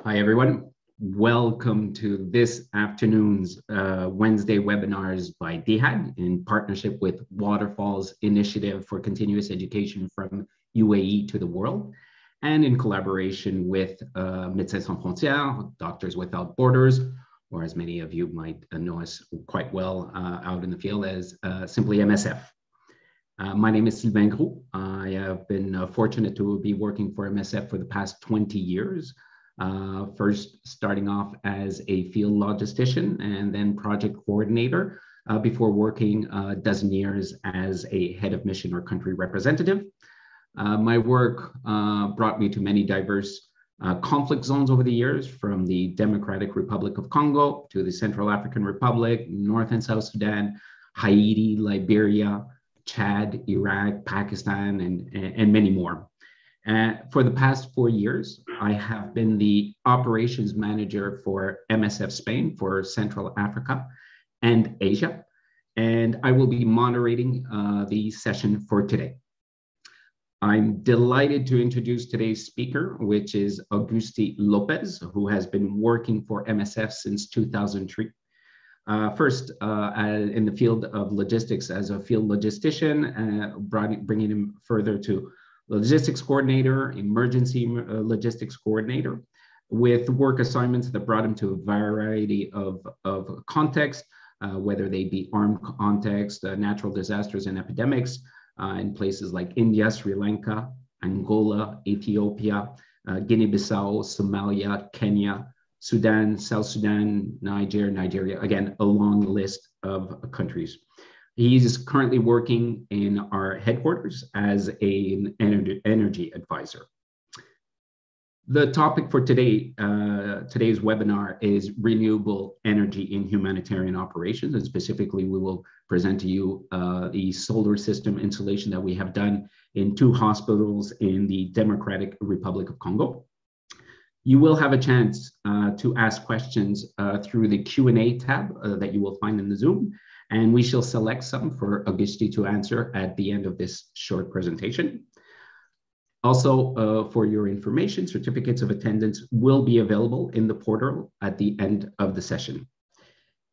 Hi, everyone. Welcome to this afternoon's Wednesday webinars by DIHAD in partnership with Waterfall's Initiative for Continuous Education from UAE to the World, and in collaboration with Médecins Sans Frontières, Doctors Without Borders, or as many of you might know us quite well out in the field as simply MSF. My name is Sylvain Groulx. I have been fortunate to be working for MSF for the past 20 years. First starting off as a field logistician and then project coordinator before working a dozen years as a head of mission or country representative. My work brought me to many diverse conflict zones over the years, from the Democratic Republic of Congo to the Central African Republic, North and South Sudan, Haiti, Liberia, Chad, Iraq, Pakistan, and many more. For the past 4 years, I have been the operations manager for MSF Spain for Central Africa and Asia, and I will be moderating the session for today. I'm delighted to introduce today's speaker, which is Agustí López, who has been working for MSF since 2003. First, in the field of logistics as a field logistician, bringing him further to logistics coordinator, emergency logistics coordinator, with work assignments that brought him to a variety of contexts, whether they be armed contexts, natural disasters and epidemics in places like India, Sri Lanka, Angola, Ethiopia, Guinea-Bissau, Somalia, Kenya, Sudan, South Sudan, Nigeria, again, a long list of countries. He's currently working in our headquarters as an energy advisor. The topic for today's webinar is renewable energy in humanitarian operations, and specifically we will present to you the solar system installation that we have done in 2 hospitals in the Democratic Republic of Congo. You will have a chance to ask questions through the Q&A tab that you will find in the Zoom, and we shall select some for Agustí to answer at the end of this short presentation. Also, for your information, certificates of attendance will be available in the portal at the end of the session.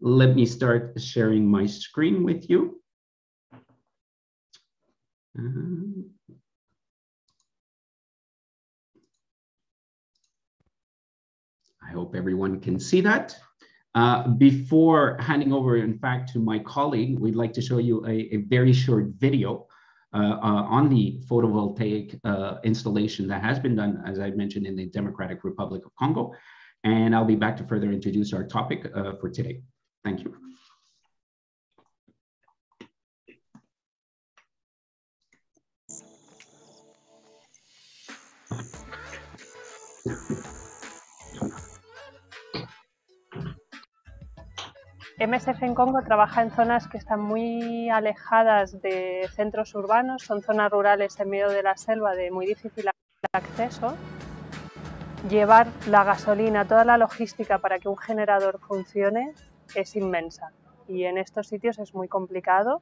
Let me start sharing my screen with you. I hope everyone can see that. Before handing over, in fact, to my colleague, we'd like to show you a very short video on the photovoltaic installation that has been done, as I mentioned, in the Democratic Republic of Congo. And I'll be back to further introduce our topic for today. Thank you. MSF en Congo trabaja en zonas que están muy alejadas de centros urbanos, son zonas rurales en medio de la selva de muy difícil acceso. Llevar la gasolina, toda la logística para que un generador funcione es inmensa y en estos sitios es muy complicado.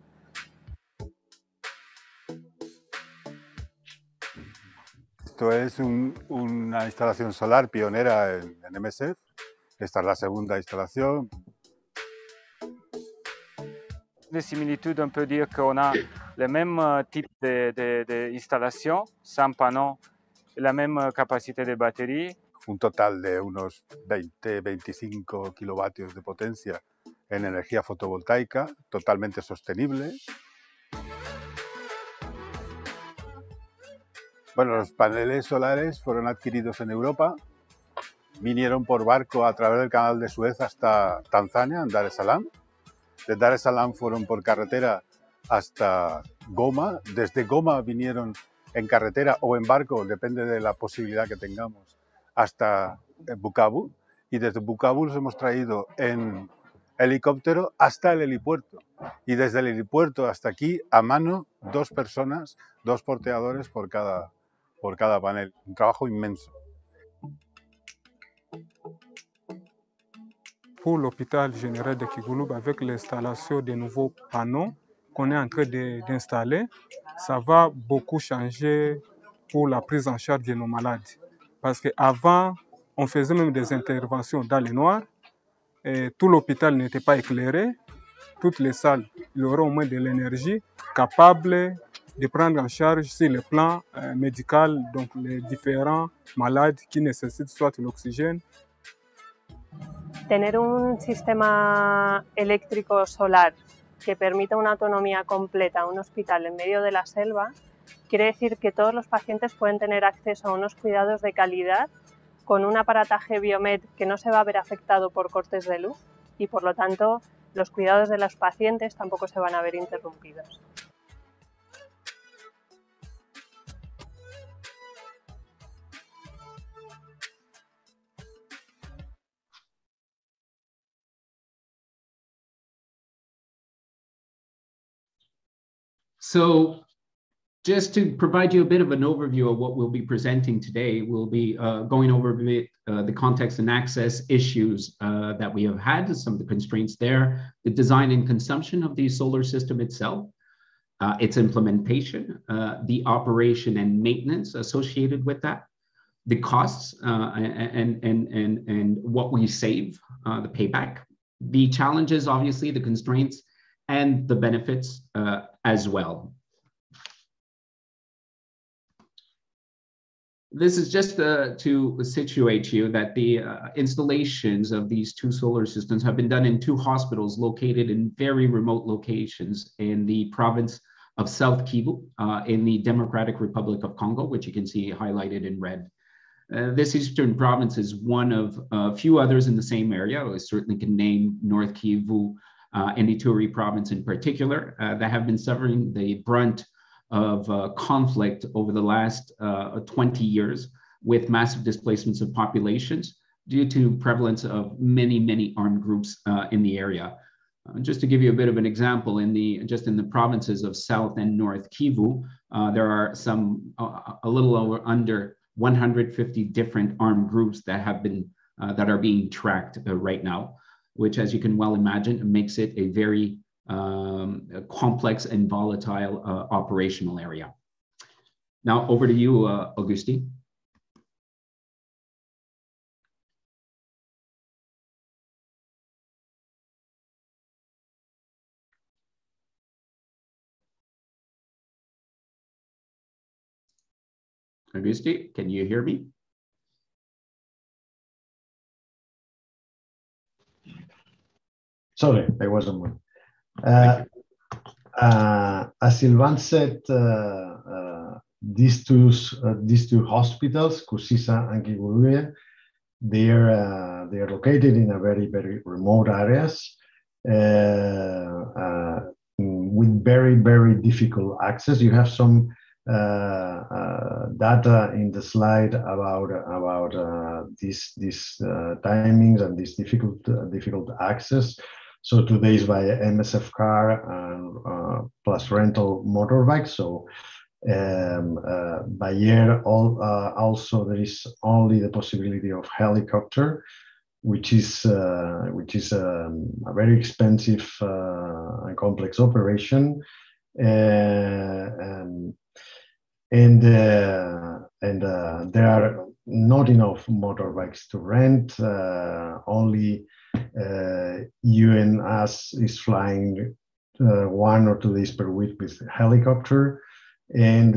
Esto es una instalación solar pionera en MSF. Esta es la segunda instalación. De similitude, on peut dire qu'on a le même type d'installation, sans panneaux, la même capacité de batterie. Un total de unos 20-25 kilovatios de potencia en energía fotovoltaica, totalmente sostenible. Bueno, los paneles solares fueron adquiridos en Europa, vinieron por barco a través del canal de Suez hasta Tanzania, en Dar es Salaam. De Dar es Salaam fueron por carretera hasta Goma. Desde Goma vinieron en carretera o en barco, depende de la posibilidad que tengamos, hasta Bukavu. Y desde Bukavu los hemos traído en helicóptero hasta el helipuerto. Y desde el helipuerto hasta aquí, a mano, 2 personas, 2 porteadores por cada panel. Un trabajo inmenso. Pour l'hôpital général de Kigouloub, avec l'installation des nouveaux panneaux qu'on est en train d'installer, ça va beaucoup changer pour la prise en charge de nos malades. Parce qu'avant, On faisait même des interventions dans les noirs. Et tout l'hôpital n'était pas éclairé. Toutes les salles, il y aurait au moins de l'énergie capable de prendre en charge sur le plan médical donc les différents malades qui nécessitent soit l'oxygène. Tener un sistema eléctrico solar que permita una autonomía completa a un hospital en medio de la selva quiere decir que todos los pacientes pueden tener acceso a unos cuidados de calidad con un aparataje biomed que no se va a ver afectado por cortes de luz y por lo tanto los cuidados de los pacientes tampoco se van a ver interrumpidos. So just to provide you a bit of an overview of what we'll be presenting today, we'll be going over a bit the context and access issues that we have had, some of the constraints there, the design and consumption of the solar system itself, its implementation, the operation and maintenance associated with that, the costs and what we save, the payback, the challenges, obviously, the constraints, and the benefits as well. This is just to situate you that the installations of these two solar systems have been done in two hospitals located in very remote locations in the province of South Kivu in the Democratic Republic of Congo, which you can see highlighted in red. This eastern province is one of a few others in the same area. I certainly can name North Kivu and Ituri province in particular that have been suffering the brunt of conflict over the last 20 years with massive displacements of populations due to prevalence of many armed groups in the area. Just to give you a bit of an example, in the provinces of South and North Kivu, there are a little over under 150 different armed groups that have been that are being tracked right now, which, as you can well imagine, makes it a very complex and volatile operational area. Now over to you, Agustí. Agustí, can you hear me? Sorry, I wasn't one. As Sylvain said, these two hospitals, Kusisa and Kigurue, they are located in a very remote areas with very difficult access. You have some data in the slide about these timings and this difficult access. So today is by MSF car and plus rental motorbike. So by year, also there is only the possibility of helicopter, which is a very expensive and complex operation, and there are not enough motorbikes to rent. Only UNS is flying 1 or 2 days per week with helicopter, and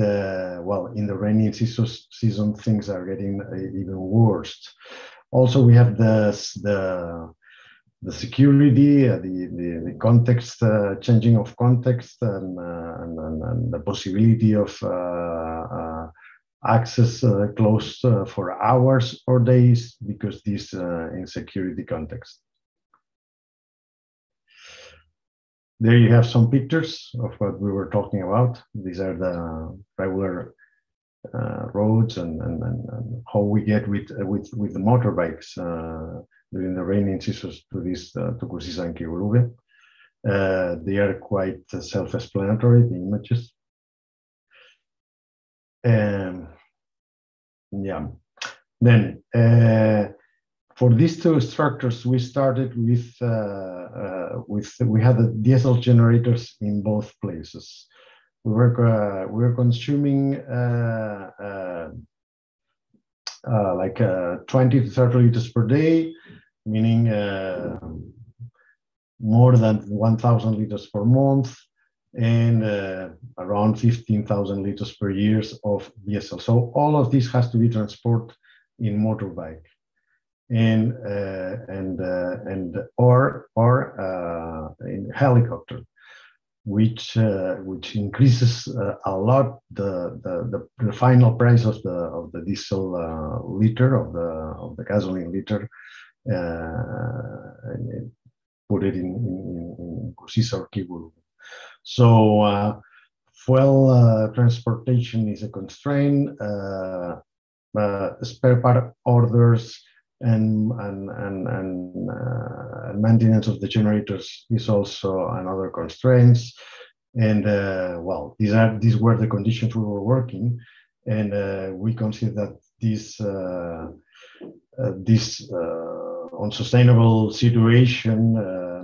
well, in the rainy season things are getting even worse. Also, we have the security, the context, changing of context, and the possibility of access closed for hours or days because this insecurity context. There you have some pictures of what we were talking about. These are the regular roads and how we get with the motorbikes during the rainy seasons to Kusisa and Kigurube. They are quite self-explanatory, the images. Yeah. Then for these two structures, we started with we had the diesel generators in both places. We were consuming like 20 to 30 liters per day, meaning more than 1,000 liters per month, and around 15,000 liters per year of diesel. So all of this has to be transported in motorbike or in helicopter, which increases a lot the final price of the diesel liter of the gasoline liter, and put it in Cusisa or Kibulu. So fuel transportation is a constraint. Spare part orders and maintenance of the generators is also another constraints. And well, these were the conditions we were working, and we consider that this unsustainable situation,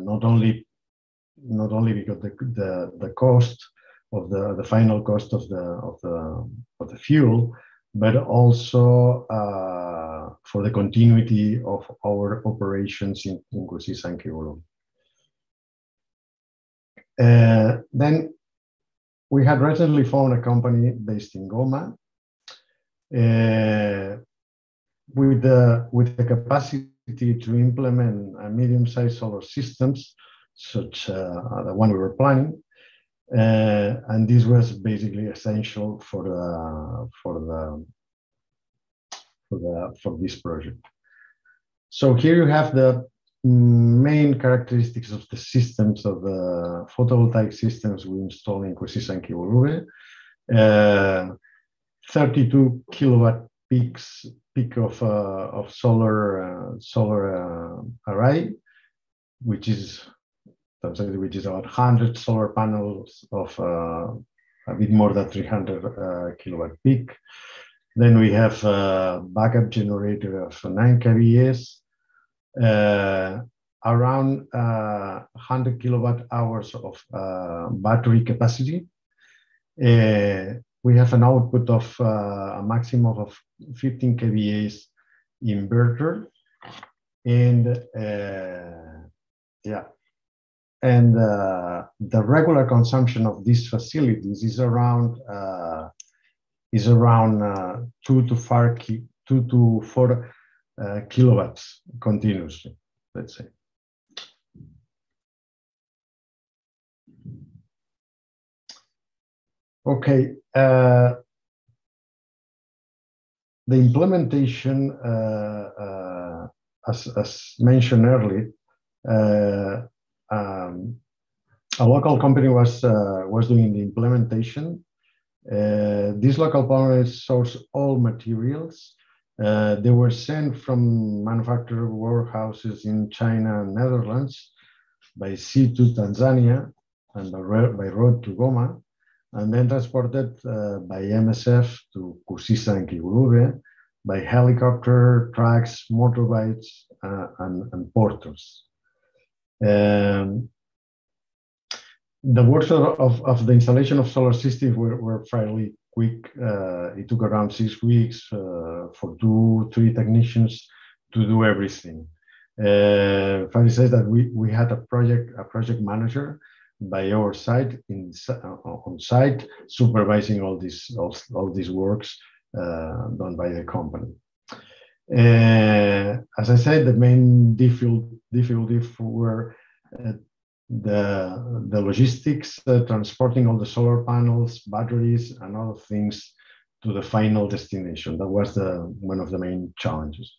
not only because the cost of the final cost of the fuel, but also for the continuity of our operations in Cusisa and Kibulu. Then we had recently found a company based in Goma with the capacity to implement medium-sized solar systems, such the one we were planning, and this was basically essential for this project. So here you have the main characteristics of the systems, of the photovoltaic systems we install in Cusisa and Kibulu. 32 kilowatt peak of solar array, which is about 100 solar panels of a bit more than 300 kilowatt peak. Then we have a backup generator of 9 kVA, around 100 kilowatt hours of battery capacity. We have an output of a maximum of 15 kVA inverter, and yeah. And the regular consumption of these facilities is around 2 to 4 kilowatts continuously, let's say. Okay, the implementation, as mentioned earlier, a local company was doing the implementation. These local partners source all materials. They were sent from manufacturer warehouses in China and Netherlands by sea to Tanzania and by road to Goma, and then transported by MSF to Cusisa and Kibulu by helicopter, trucks, motorbikes, and porters. The works of the installation of solar systems were fairly quick. It took around 6 weeks for 2-3 technicians to do everything. Fanny says that we had a project manager by our side on site, supervising all these works done by the company. As I said, the main difficulty were the logistics, transporting all the solar panels, batteries, and other things to the final destination. That was one of the main challenges.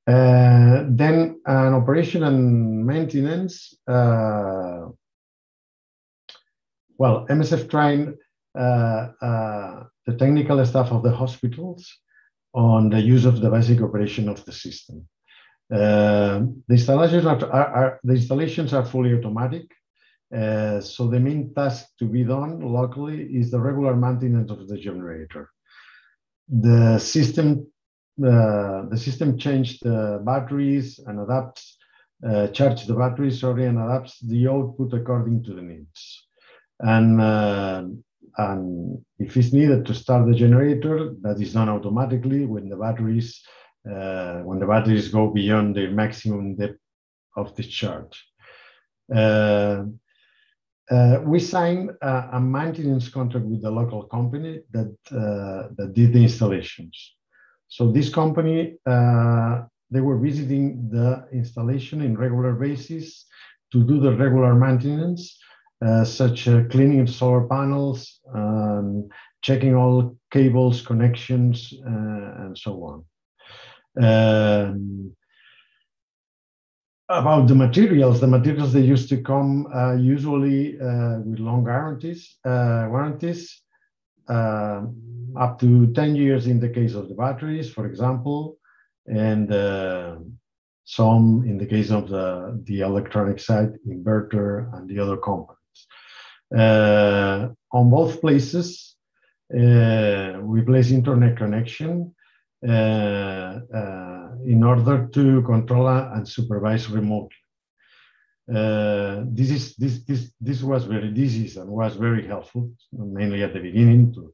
Then an operation and maintenance. Well, MSF trained the technical staff of the hospitals on the use of the basic operation of the system. The installations are fully automatic, so the main task to be done locally is the regular maintenance of the generator. The system changed the batteries and adapts, charge the batteries, and adapts the output according to the needs. And if it's needed to start the generator, that is done automatically when the batteries go beyond their maximum depth of discharge. We signed a maintenance contract with the local company that did the installations. So this company, they were visiting the installation in regular basis to do the regular maintenance, such as cleaning the solar panels, checking all cables, connections, and so on. About the materials they used to come usually with long warranties, up to 10 years in the case of the batteries, for example, and some in the case of the electronic side, inverter, and the other components. On both places, we place internet connection in order to control and supervise remotely. This was very helpful, mainly at the beginning to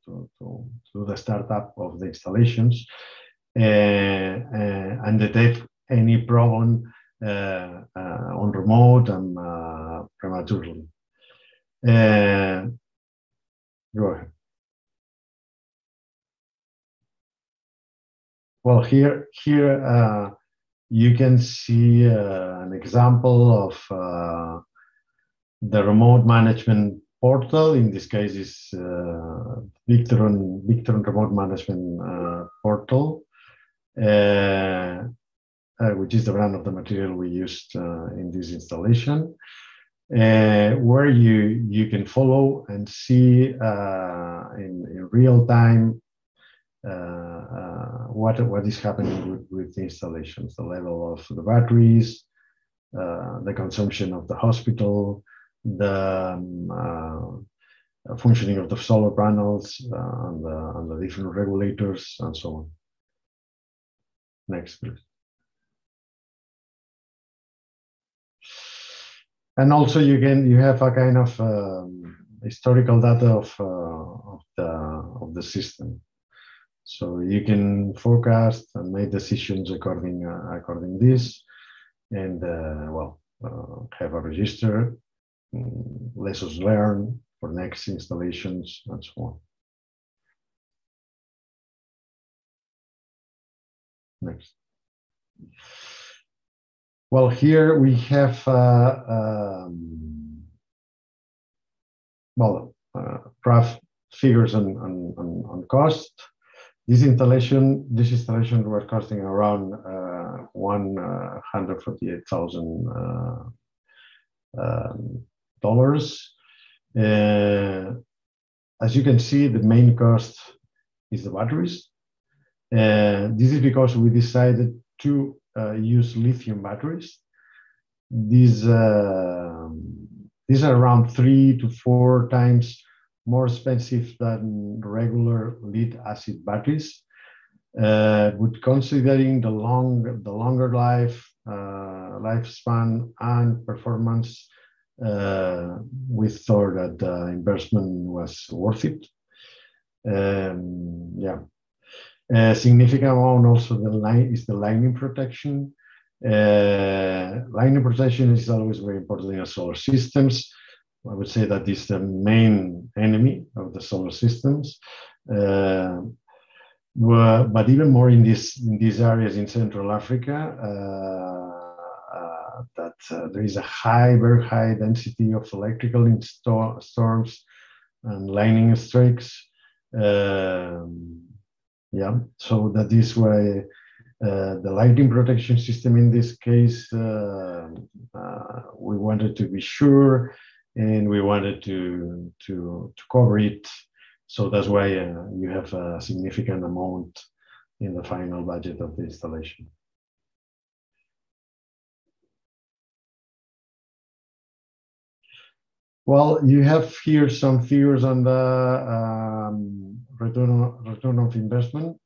the startup of the installations and detect any problem on remote and prematurely. Go ahead. Well, here you can see an example of the remote management portal. In this case, is Victron remote management portal, which is the brand of the material we used in this installation, where you can follow and see in real time what is happening with the installations, the level of the batteries, the consumption of the hospital, the functioning of the solar panels, and the different regulators, and so on. Next, please. And also you have a kind of historical data of the system. So you can forecast and make decisions according this, and have a register, lessons learned for next installations, and so on. Next. Well, here we have rough figures on cost. This installation was costing around $148,000. As you can see, the main cost is the batteries. This is because we decided to use lithium batteries. These are around 3 to 4 times more expensive than regular lead acid batteries. But considering the longer lifespan and performance, we thought that the investment was worth it. A significant amount also is the lightning protection. Lightning protection is always very important in solar systems. I would say that is the main enemy of the solar systems. But even more in these areas in Central Africa, there is a very high density of electrical storms and lightning strikes. So that is why the lightning protection system in this case, we wanted to be sure, and we wanted to cover it. So that's why you have a significant amount in the final budget of the installation. Well, you have here some figures on the return of investment,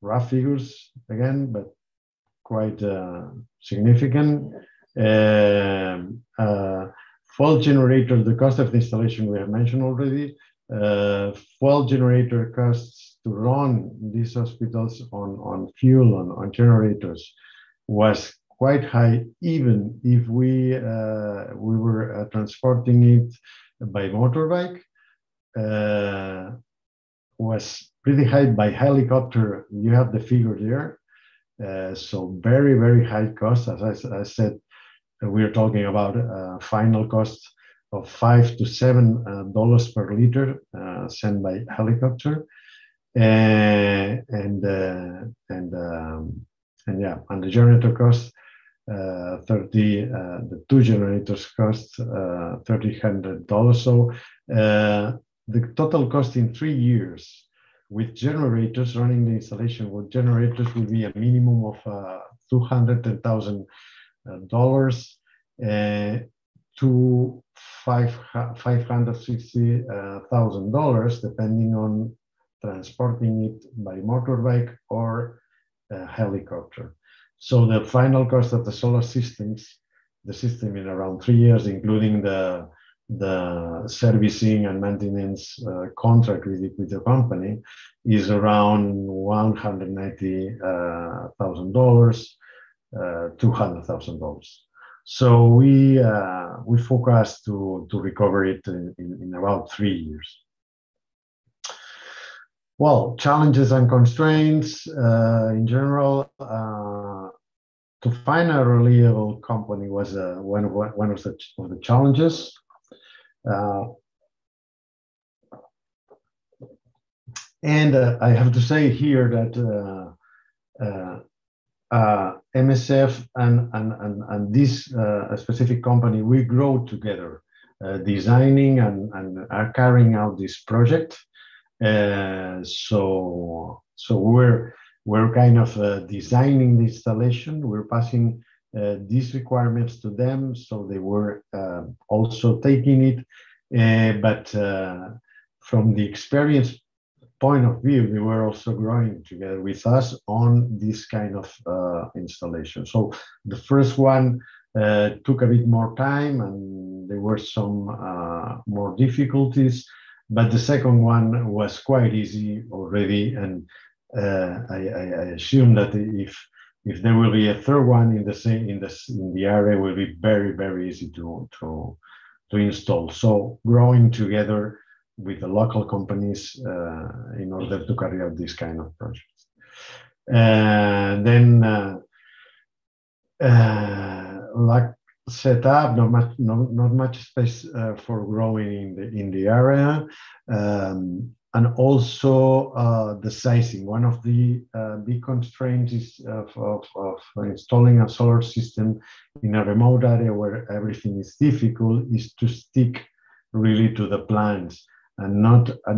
rough figures again, but quite significant. Fuel generator, the cost of the installation we have mentioned already. Fuel generator costs to run these hospitals on fuel, on generators, was quite high, even if we were transporting it by motorbike. Was pretty high by helicopter. You have the figure there. So very, very high cost. As I said, we're talking about final cost of $5 to $7 per liter sent by helicopter, and the generator cost the two generators cost $1,300. So the total cost in 3 years with generators running the installation with generators will be a minimum of $210,000 to $560,000, depending on transporting it by motorbike or helicopter. So the final cost of the solar systems, the system in around 3 years, including the servicing and maintenance contract with the company, is around $190,000, $200,000. So we forecast to recover it in about 3 years. Well, challenges and constraints in general. To find a reliable company was one of the challenges. And I have to say here that MSF and this specific company, we grow together, designing and are carrying out this project. So we're kind of designing the installation. We're passing these requirements to them, so they were also taking it. But from the experience point of view, they were also growing together with us on this kind of installation. So the first one took a bit more time, and there were some more difficulties. But the second one was quite easy already, and I assume that if there will be a third one in the area, it will be very, very easy to install. So growing together with the local companies in order to carry out this kind of projects. And then like setup, not much space for growing in the area, and also the sizing. One of the big constraints is of installing a solar system in a remote area where everything is difficult is to stick really to the plans and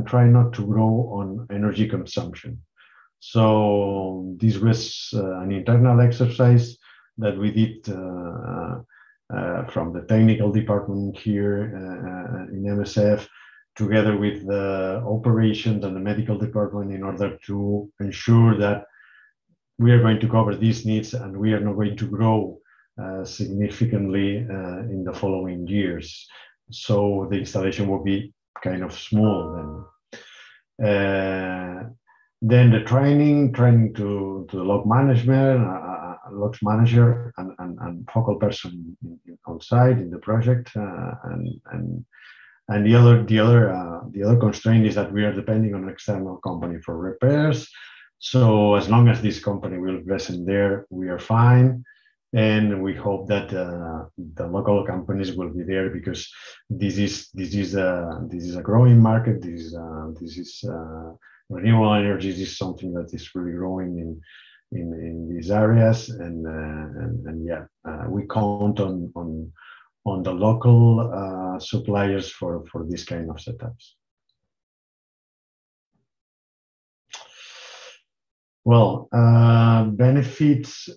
try not to grow on energy consumption. So this was an internal exercise that we did from the technical department here in MSF, together with the operations and the medical department, in order to ensure that we are going to cover these needs and we are not going to grow significantly in the following years. So the installation will be kind of small then. Then the training to the log management, logs manager and focal person on site in the project, and the other constraint is that we are depending on an external company for repairs. So as long as this company will be present there, we are fine. And we hope that the local companies will be there, because this is a growing market. This is renewable energy is something that is really growing in these areas, and yeah, we count on the local suppliers for this kind of setups. Well, benefits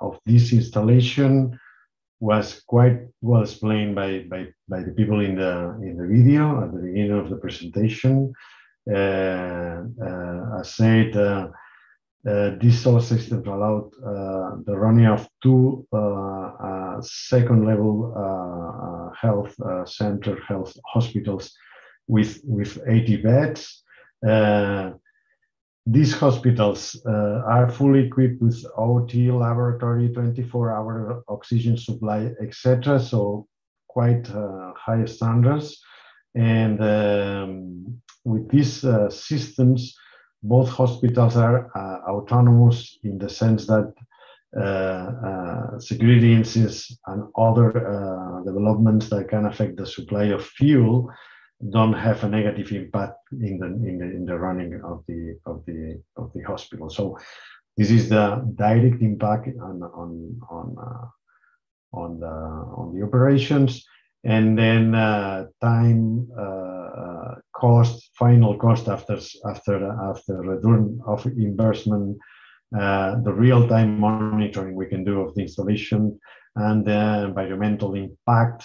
of this installation was quite well explained by the people in the video at the beginning of the presentation. I said These solar systems allowed the running of two second-level health center, health hospitals with 80 beds. These hospitals are fully equipped with OT laboratory, 24-hour oxygen supply, etc. So quite high standards. And with these systems, both hospitals are autonomous in the sense that security incidents and other developments that can affect the supply of fuel don't have a negative impact in the running of the hospital. So this is the direct impact on the operations. And then time, cost, final cost after return of investment, the real-time monitoring we can do of the installation, and the environmental impact,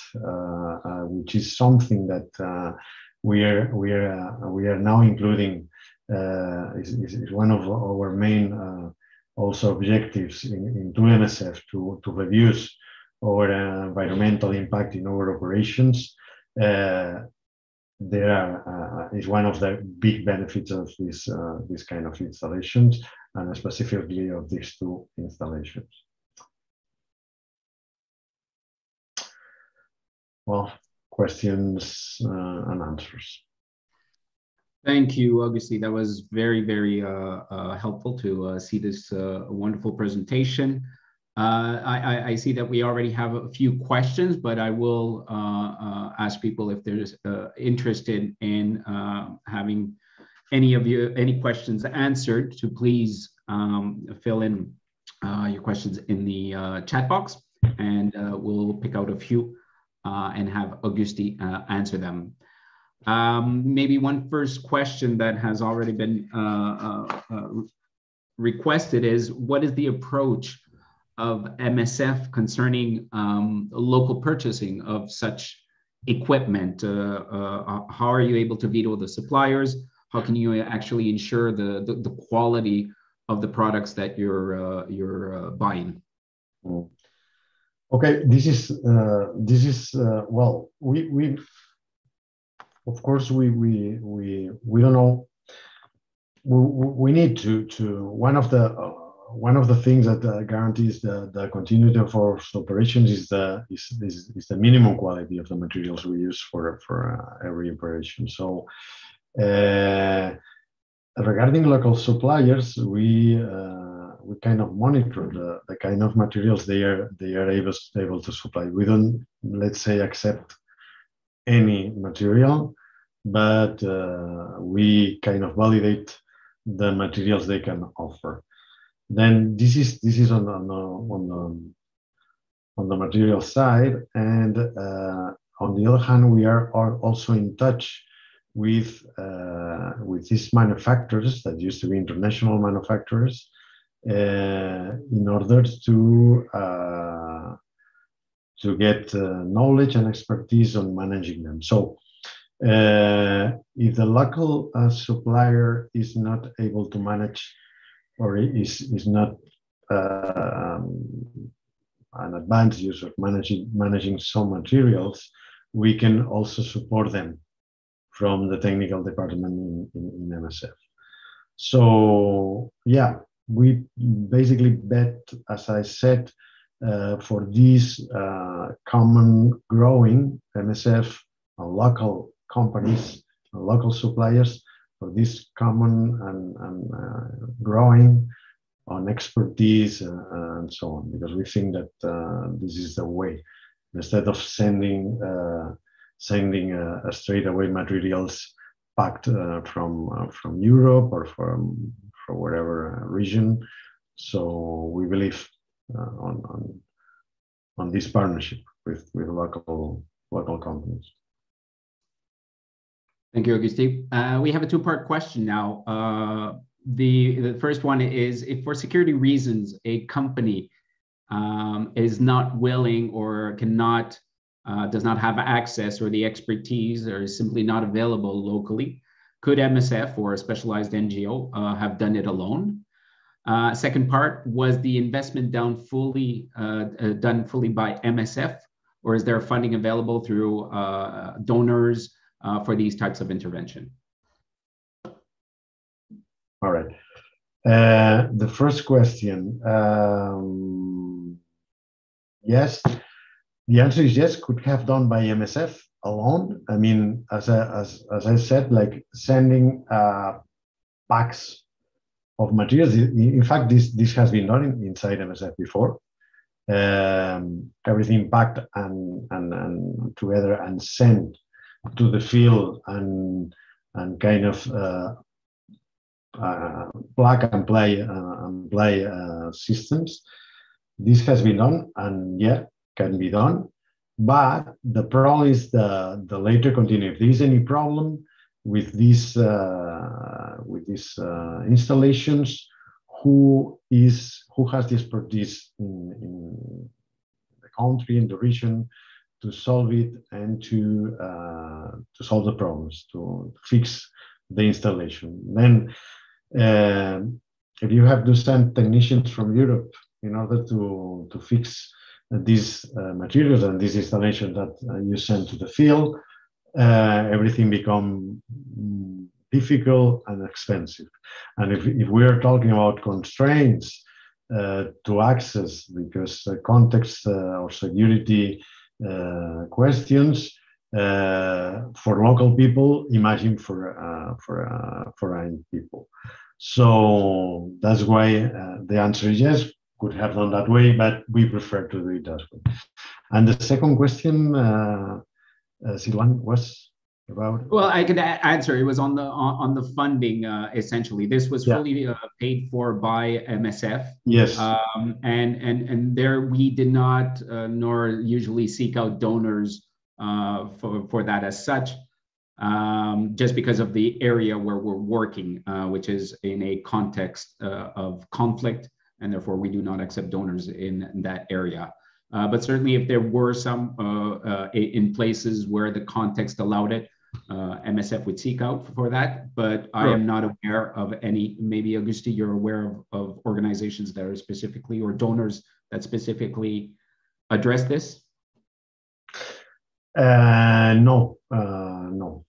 which is something that we are now including, is one of our main also objectives into MSF to reduce our environmental impact in our operations. Is one of the big benefits of this kind of installations, and specifically of these two installations. Well, questions and answers. Thank you, Agustí. That was very, very helpful to see this wonderful presentation. I see that we already have a few questions, but I will ask people if they're interested in having any questions answered, to please fill in your questions in the chat box, and we'll pick out a few and have Agustí answer them. Maybe one first question that has already been requested is, what is the approach of MSF concerning local purchasing of such equipment? How are you able to veto the suppliers? How can you actually ensure the quality of the products that you're buying? Okay, this is well, we of course we don't know. We need to one of the things that guarantees the continuity of our operations is the minimum quality of the materials we use for every operation. So regarding local suppliers, we kind of monitor the kind of materials they are able to supply. We don't, let's say, accept any material, but we kind of validate the materials they can offer. Then this is on the material side, and on the other hand, we are also in touch with these manufacturers that used to be international manufacturers, in order to get knowledge and expertise on managing them. So if the local supplier is not able to manage, or is not an advanced use of managing some materials, we can also support them from the technical department in MSF. So yeah, we basically bet, as I said, for these common growing MSF local companies, local suppliers, for this common and growing on expertise and so on, because we think that this is the way. Instead of sending straight away materials packed from Europe or from whatever region. So we believe on this partnership with local companies. Thank you, Agustí. We have a two-part question now. The first one is, if for security reasons a company is not willing or cannot, does not have access or the expertise, or is simply not available locally, could MSF or a specialized NGO have done it alone? Second part, was the investment done fully by MSF, or is there funding available through donors for these types of intervention? All right. The first question, yes. The answer is yes, could have done by MSF alone. I mean, as I said, like sending packs of materials. In fact, this has been done inside MSF before. Everything packed and together and sent to the field and kind of plug and play systems. This has been done, and yeah, can be done. But the problem is the later continue. If there is any problem with these installations, who has the expertise in the country, in the region, to solve it and to solve the problems, to fix the installation. Then, if you have to send technicians from Europe in order to fix these materials and this installation that you send to the field, everything become difficult and expensive. And if we are talking about constraints to access, because context or security questions for local people, imagine for foreign people. So that's why the answer is yes, could have done that way, but we prefer to do it that way. And the second question, Sylvain, was about? Well, I could answer. It was on the funding. Essentially, this was fully paid for by MSF. Yes. And there we did not nor usually seek out donors for that as such, just because of the area where we're working, which is in a context of conflict, and therefore we do not accept donors in that area. But certainly, if there were some in places where the context allowed it, MSF would seek out for that. But I am not aware of any. Maybe Agustí, you're aware of organizations that are specifically, or donors that specifically address this? No, not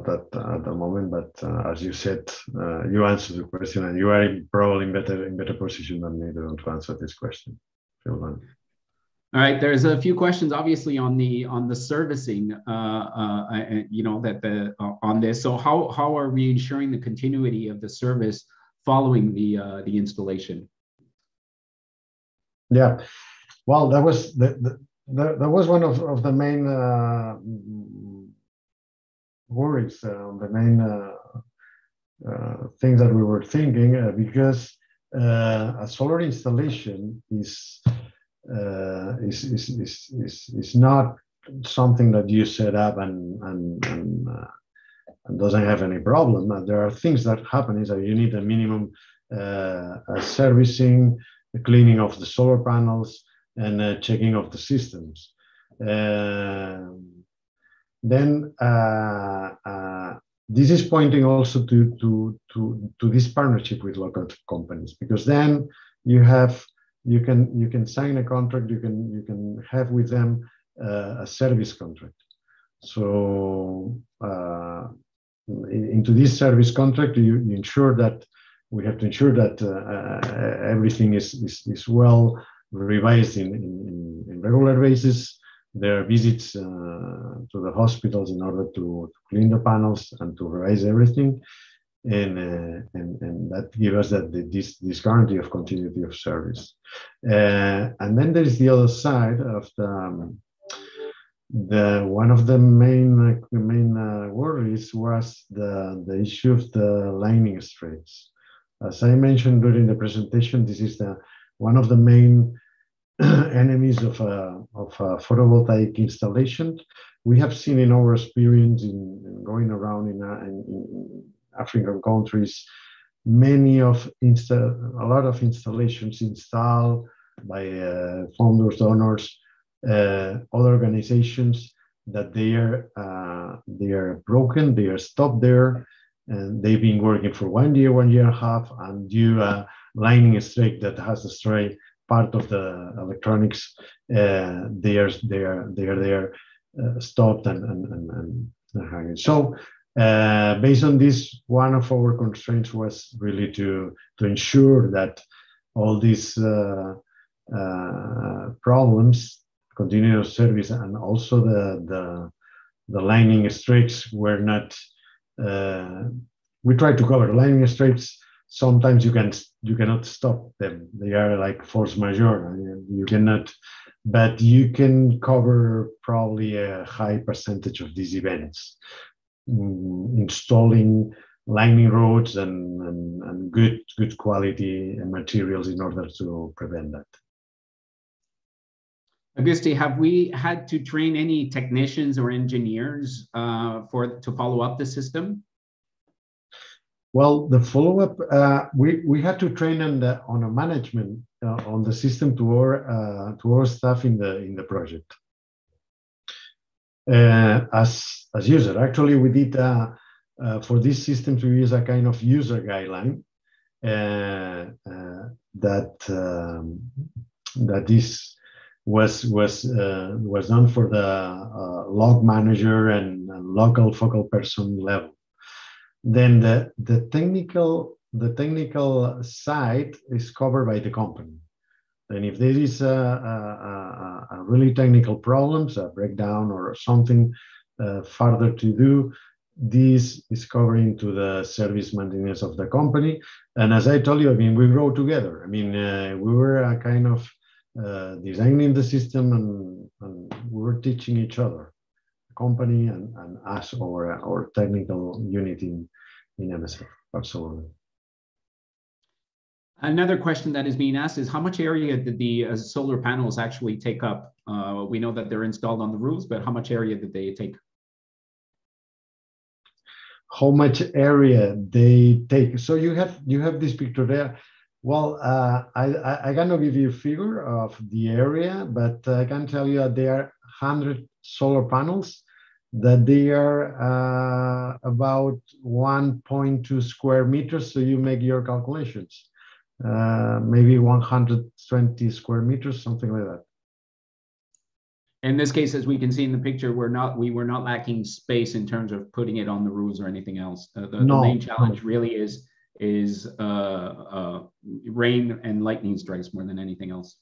at the moment. But as you said, you answered the question, and you are probably in better position than me to answer this question. All right, there's a few questions, obviously, on the servicing, on this. So how are we ensuring the continuity of the service following the installation? Yeah, well, that was one of the main worries, the main things that we were thinking, because a solar installation is not something that you set up and doesn't have any problem. There are things that happen is that you need a minimum servicing, the cleaning of the solar panels, and checking of the systems. Then this is pointing also to this partnership with local companies, because then you can sign a contract, you can have with them a service contract. So into this service contract, you ensure that we have to ensure that everything is well revised in regular basis. There are visits to the hospitals in order to clean the panels and to revise everything, and that gives us this guarantee of continuity of service. And then there is the other side of the one of the main worries was the issue of the lining straits. As I mentioned during the presentation, this is one of the main enemies of photovoltaic installation. We have seen in our experience in going around in African countries, a lot of installations installed by funders, donors, other organizations, that they are broken, they are stopped there, and they've been working for 1 year, 1.5 years, and due a lightning strike that has destroyed part of the electronics, they are stopped and hanging. So based on this, one of our constraints was really to ensure that all these problems, continuous service, and also the lightning strikes were not. We try to cover lightning strikes. Sometimes you cannot stop them. They are like force majeure. You cannot, but you can cover probably a high percentage of these events, installing lightning rods and good quality materials in order to prevent that. Agustí, have we had to train any technicians or engineers to follow up the system? Well, the follow-up, we had to train on a management on the system to our staff in the project. As user, actually, we did for this system to use a kind of user guideline that was done for the log manager and local focal person level. Then the technical side is covered by the company. And if there is a really technical problems, a breakdown or something further to do, this is covering to the service maintenance of the company. And as I told you, I mean, we grow together. I mean, we were kind of designing the system and we were teaching each other, the company and us, our technical unit in MSF. Absolutely. Another question that is being asked is how much area did the solar panels actually take up? We know that they're installed on the roofs, but how much area did they take? How much area they take? So you have this picture there. Well, I cannot give you a figure of the area, but I can tell you that there are 100 solar panels, that they are about 1.2 square meters. So you make your calculations. Maybe 120 square meters, something like that. In this case, as we can see in the picture, we were not lacking space in terms of putting it on the roofs or anything else. The main challenge really is rain and lightning strikes more than anything else.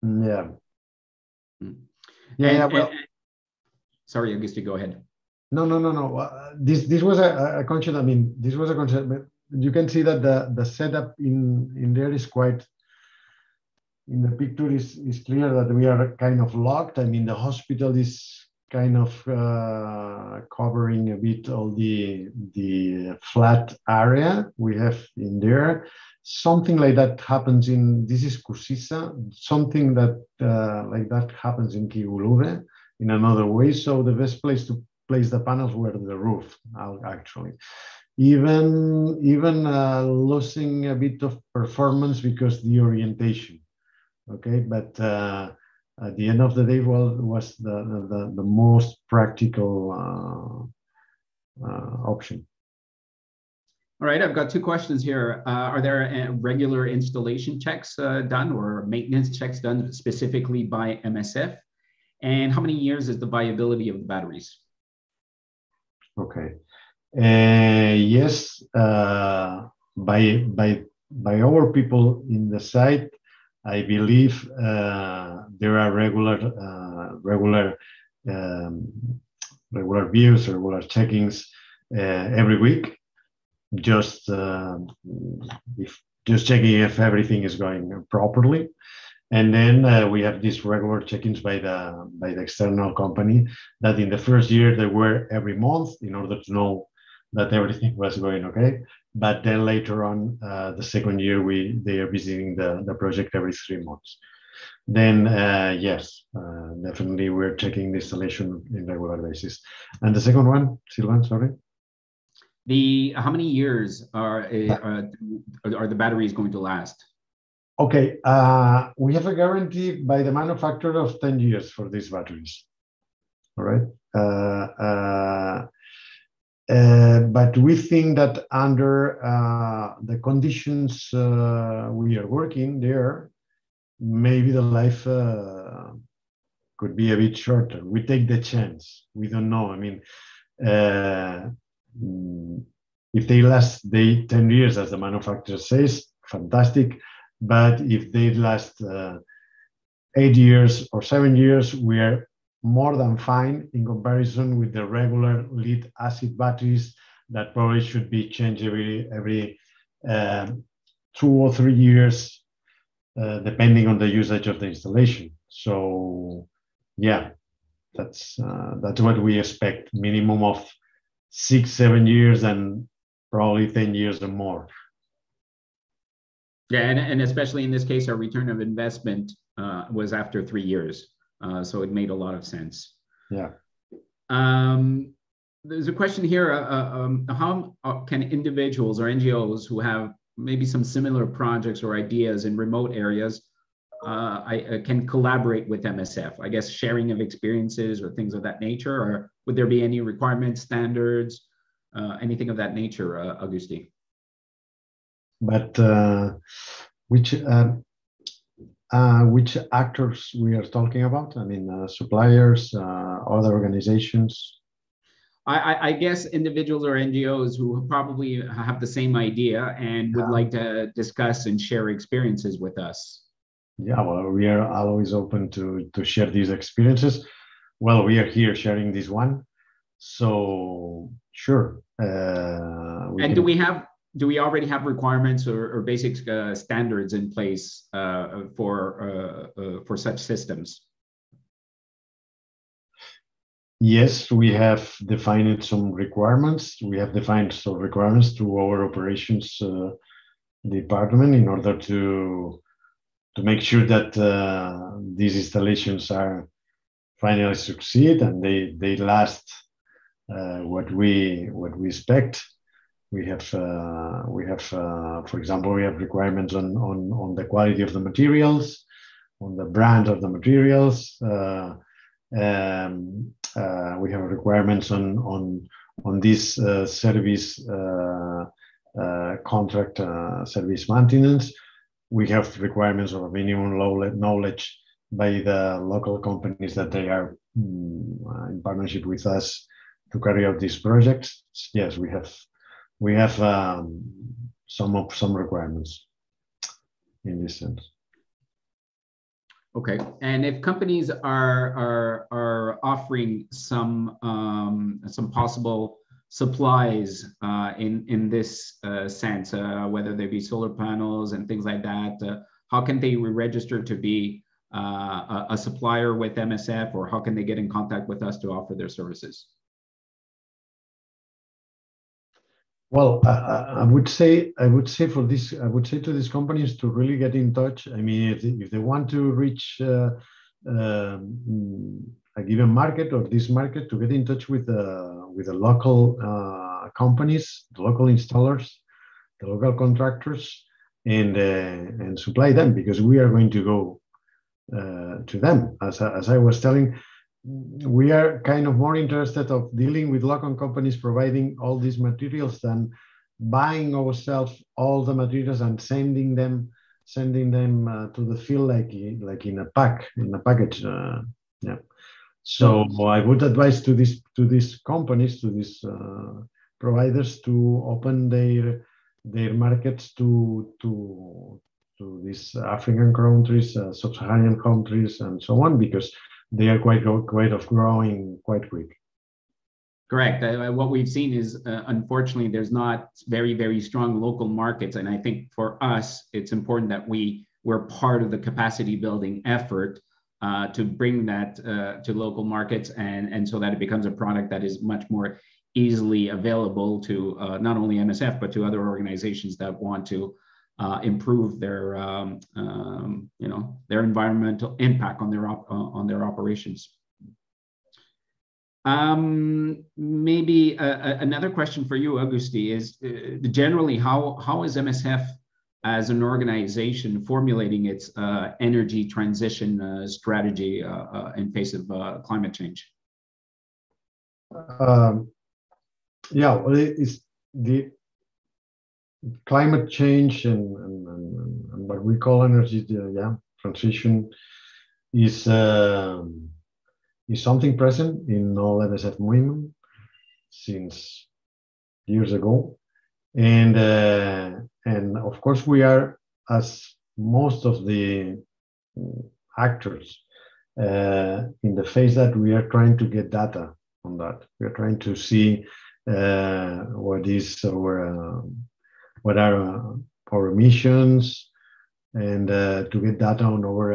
Yeah. Well, sorry, Agustí, go ahead. No. This was a concept. I mean, this was a concept. You can see that the setup in there is quite. In the picture is clear that we are kind of locked. I mean, the hospital is kind of covering a bit all the flat area we have in there. Something like that happens this is Cursisa, something that like that happens in Kigulube in another way. So the best place to place the panels were the roof, actually. Even losing a bit of performance because the orientation. Okay, but at the end of the day, was the most practical option. All right, I've got two questions here. Are there regular installation checks done or maintenance checks done specifically by MSF? And how many years is the viability of the batteries? Okay. Yes, by our people in the site, I believe there are regular views, regular checkings every week. Just checking if everything is going properly, and then we have these regular check-ins by the external company. That in the first year they were every month in order to know that everything was going okay. But then later on, the second year, they are visiting the project every 3 months. Then yes, definitely we're checking the installation in regular basis. And the second one, Sylvain, sorry. How many years are the batteries going to last? Okay, we have a guarantee by the manufacturer of 10 years for these batteries. All right. but we think that under the conditions we are working there, maybe the life could be a bit shorter. We take the chance. We don't know. I mean, if they last 10 years, as the manufacturer says, fantastic. But if they last 8 years or 7 years, we are more than fine in comparison with the regular lead acid batteries that probably should be changed every 2 or 3 years, depending on the usage of the installation. So, yeah, that's what we expect. Minimum of 6-7 years, and probably 10 years or more. Yeah, and especially in this case, our return of investment was after 3 years, so it made a lot of sense. Yeah. There's a question here: how can individuals or NGOs who have maybe some similar projects or ideas in remote areas can collaborate with MSF? I guess sharing of experiences or things of that nature, or would there be any requirements, standards, anything of that nature, Agustí? But which actors we are talking about? I mean, suppliers, other organizations? I guess individuals or NGOs who probably have the same idea and would like to discuss and share experiences with us. Yeah, well, we are always open to share these experiences. Well, we are here sharing this one, so sure. And do we already have requirements or basic standards in place for such systems? Yes, we have defined some requirements. We have defined some requirements to our operations department in order to make sure that these installations are finally succeed and they last what we expect. We have, for example, we have requirements on the quality of the materials, on the brand of the materials. We have requirements on this service contract service maintenance. We have requirements of minimum knowledge by the local companies that they are in partnership with us to carry out these projects. Yes, we have some requirements in this sense. Okay, and if companies are offering some possible supplies in this sense, whether they be solar panels and things like that, how can they register to be a supplier with MSF, or how can they get in contact with us to offer their services? Well, I would say for this, I would say to these companies to really get in touch. I mean, if they want to reach a given market or this market, to get in touch with the local companies, the local installers, the local contractors, and supply them, because we are going to go to them. As I was telling, we are kind of more interested of dealing with local companies providing all these materials than buying ourselves all the materials and sending them to the field like in a package. Yeah. So I would advise to these companies, to these providers, to open their markets to these African countries, sub-Saharan countries, and so on, because they are quite growing quite quick. Correct. What we've seen is, unfortunately, there's not very, very strong local markets. And I think for us, it's important that we're part of the capacity building effort to bring that to local markets, and so that it becomes a product that is much more easily available to not only MSF, but to other organizations that want to improve their their environmental impact on their operations. Maybe another question for you, Agustí, is generally how is MSF as an organization formulating its energy transition strategy in face of climate change? Yeah, well, the climate change and what we call energy transition is something present in all MSF movement since years ago, and of course we are, as most of the actors, in the phase that we are trying to get data on that. We are trying to see what are our emissions, and to get data on our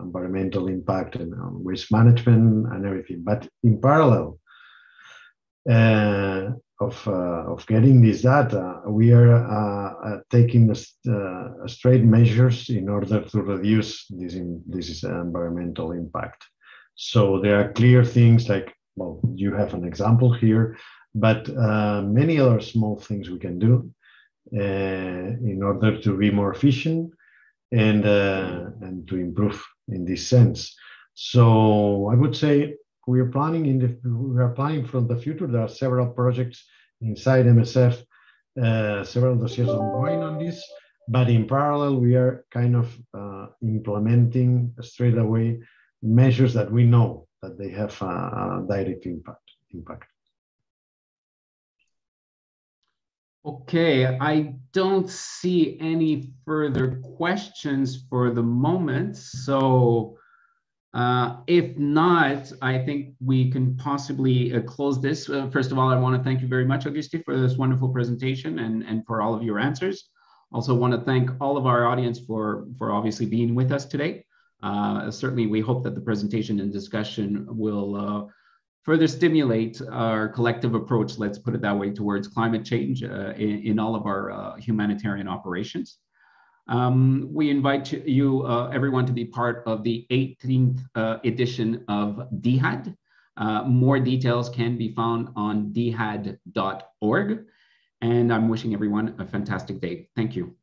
environmental impact and waste management and everything. But in parallel of getting this data, we are taking straight measures in order to reduce this environmental impact. So there are clear things like, well, you have an example here, but many other small things we can do in order to be more efficient and to improve in this sense. So I would say we are planning for the future. There are several projects inside MSF, several dossiers ongoing on this, but in parallel we are kind of implementing straight away measures that we know that they have a direct impact. Okay, I don't see any further questions for the moment. So if not, I think we can possibly close this. First of all, I want to thank you very much, Agustí, for this wonderful presentation and for all of your answers. Also want to thank all of our audience for obviously being with us today. Certainly, we hope that the presentation and discussion will further stimulate our collective approach, let's put it that way, towards climate change in all of our humanitarian operations. We invite you, everyone, to be part of the 18th edition of DIHAD. More details can be found on dihad.org. And I'm wishing everyone a fantastic day. Thank you.